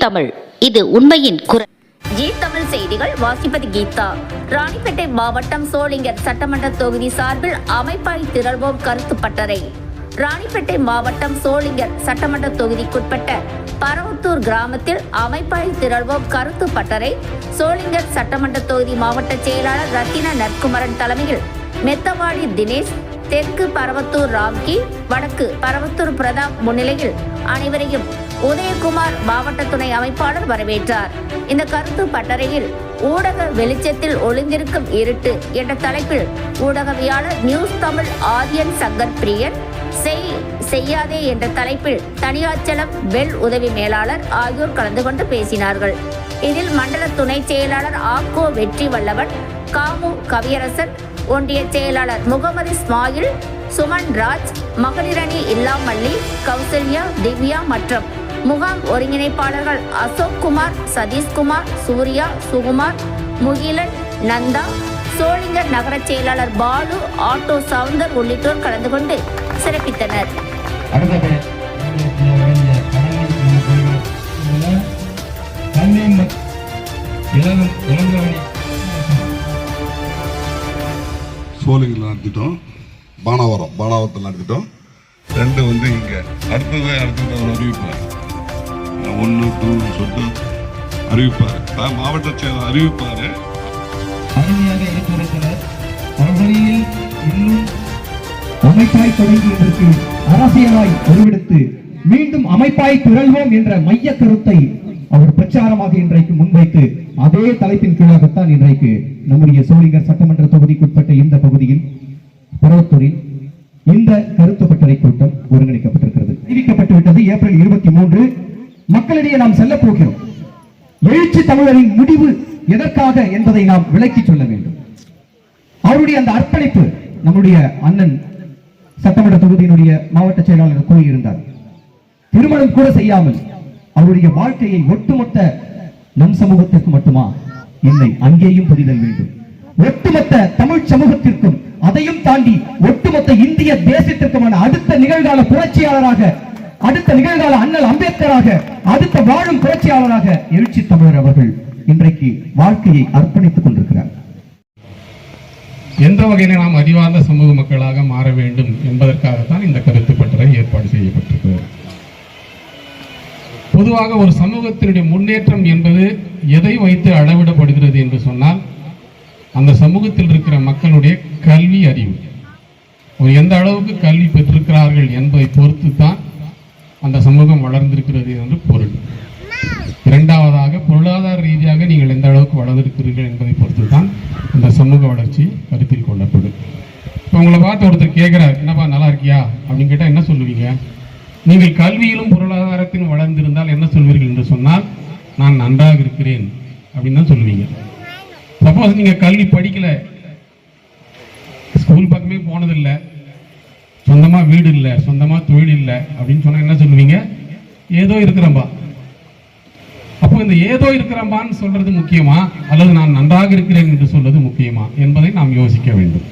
தமிழ், இது உண்மையின் குரல். ஜி தமிழ் செய்திகள் வாசிப்பது கீதா. ராணிப்பேட்டை மாவட்டம் சோளிங்கர் சட்டமன்ற தொகுதி சார்பில் அமைப்பாய் திரள்வோம் கருத்து பட்டறை. ராணிப்பேட்டை மாவட்டம் சோளிங்கர் சட்டமன்ற தொகுதிக்குட்பட்ட பரவத்தூர் கிராமத்தில் அமைப்பாய் திரள்வோம் கருத்து பட்டறை சோளிங்கர் சட்டமன்ற தொகுதி மாவட்ட செயலாளர் ரத்தின நற்குமரன் தலைமையில் மெத்தவாடி தினேஷ், தெற்கு பரவத்தூர் ராம்கி, வடக்கு பரவத்தூர் பிரதாப் முன்னிலையில் அனைவரையும் உதயகுமார் மாவட்ட துணை அமைப்பாளர் வரவேற்றார். இந்த கருத்து பட்டறையில் ஊடக வெளிச்சத்தில் ஒளிந்திருக்கும் இருட்டு என்ற தலைப்பில் ஊடகவியாளர் நியூஸ் தமிழ் ஆதியன் சங்கர் பிரியன், செய்யாதே என்ற தலைப்பில் தனியாச்சலம் வெல் உதவி மேலாளர் ஆகியோர் கலந்து கொண்டு பேசினார்கள். இதில் மண்டல துணை செயலாளர் ஆக்கோ வெற்றி வல்லவன், காமு கவியரசன், ஒன்றிய செயலாளர் முகமது இஸ்மாயில், சுமன் ராஜ், மகளிரணி இல்லாமல்லி, கௌசல்யா, திவ்யா மற்றும் முகாம் ஒருங்கிணைப்பாளர்கள் அசோக் குமார், சதீஷ்குமார், சூர்யா, சுகுமார், முகிலன், நந்தா, சோளிங்கர் நகர செயலாளர் பாலு, ஆட்டோ சவுந்தர் உள்ளிட்டோர் கலந்து கொண்டு சிறப்பித்தனர். சோழிங்கர் நடத்திட்டோம், பானாவரத்தில் நடத்திட்டோம். ரெண்டு இங்கே அடுத்தது ஒரு அறிவிப்பார், 1 2 சொல்லிட்டு அறிவிப்பார், மாவட்ட செயலர் அறிவிப்பார். அருமையாக எடுத்துரைத்தனர். பரவலியில் இன்னும் அமைப்பாய் தொடங்கியதற்கு அரசியலாய் உருவெடுத்து மீண்டும் அமைப்பாய் திரள்வோம் என்ற மைய கருத்தை அவர் பிரச்சாரமாக இன்றைக்கு முன்வைத்து அதே தலைப்பின் கீழாகத்தான் இன்றைக்கு நம்முடைய சோளிங்கர் சட்டமன்ற தொகுதிக்குட்பட்ட இந்த பகுதியில் பரவத்தூரில் இந்த கருத்து பட்டறை கூட்டம் ஒருங்கிணைக்கப்பட்டிருக்கிறது. அறிவிக்கப்பட்டுவிட்டது. ஏப்ரல் 23 மக்களிடையே நாம் செல்ல போகிறோம். எழுச்சி தமிழரின் முடிவு எதற்காக என்பதை நாம் விளக்கி சொல்ல வேண்டும். அவருடைய அந்த அர்ப்பணிப்பு நம்முடைய அண்ணன் சட்டமன்ற தொகுதியினுடைய மாவட்ட செயலாளர் கூறியிருந்தார். திருமணம் கூட செய்யாமல் அவருடைய வாழ்க்கையை ஒட்டுமொத்த நம் சமூகத்திற்கு மட்டுமா இல்லை, அங்கேயும் புரிதல் வேண்டும். ஒட்டுமொத்த தமிழ் சமூகத்திற்கும், அதையும் தாண்டி ஒட்டுமொத்த இந்திய தேசத்திற்குமான அடுத்த நிகழ்கால புரட்சியாளராக, அடுத்த நிகழ்கால அண்ணல் அம்பேத்கராக, அடுத்த வாழும் புரட்சியாளராக எழுச்சி தமிழர் அவர்கள் இன்றைக்கு வாழ்க்கையை அர்ப்பணித்துக் கொண்டிருக்கிறார். எந்த வகையில் நாம் அறிவார்ந்த சமூக மக்களாக மாற வேண்டும் என்பதற்காகத்தான் இந்த கருத்து பட்டறை ஏற்பாடு செய்யப்பட்டிருக்கிறது. பொதுவாக ஒரு சமூகத்தினுடைய முன்னேற்றம் என்பது எதை வைத்து அளவிடப்படுகிறது என்று சொன்னால், அந்த சமூகத்தில் இருக்கிற மக்களுடைய கல்வி அறிவு, எந்த அளவுக்கு கல்வி பெற்றிருக்கிறார்கள் என்பதை பொறுத்து தான் அந்த சமூகம் வளர்ந்திருக்கிறது என்று பொருள். இரண்டாவதாக, பொருளாதார ரீதியாக நீங்கள் எந்த அளவுக்கு வளர்ந்திருக்கிறீர்கள் என்பதை பொறுத்து தான் அந்த சமூக வளர்ச்சி கருத்தில் கொள்ளப்படும். இப்போ உங்களை பார்த்து ஒருத்தர் கேட்குறார், என்னப்பா நல்லா இருக்கியா அப்படின்னு கேட்டால் என்ன சொல்லுவீங்க? நீங்கள் கல்வியிலும் பொருளாதாரத்திலும் வளர்ந்திருந்தால் என்ன சொல்வீர்கள் என்று சொன்னால், நான் நன்றாக இருக்கிறேன் அப்படின்னு தான் சொல்லுவீங்க. சப்போஸ் நீங்கள் கல்வி படிக்கல, ஸ்கூல் பக்கமே போனதில்லை, சொந்தமாக வீடு இல்லை, சொந்தமாக தொழில் இல்லை அப்படின்னு சொன்னால் என்ன சொல்லுவீங்க? ஏதோ இருக்கிறம்பா. அப்போ இந்த ஏதோ இருக்கிறம்பான்னு சொல்றது முக்கியமா, அல்லது நான் நன்றாக இருக்கிறேன் என்று சொல்வது முக்கியமா என்பதை நாம் யோசிக்க வேண்டும்.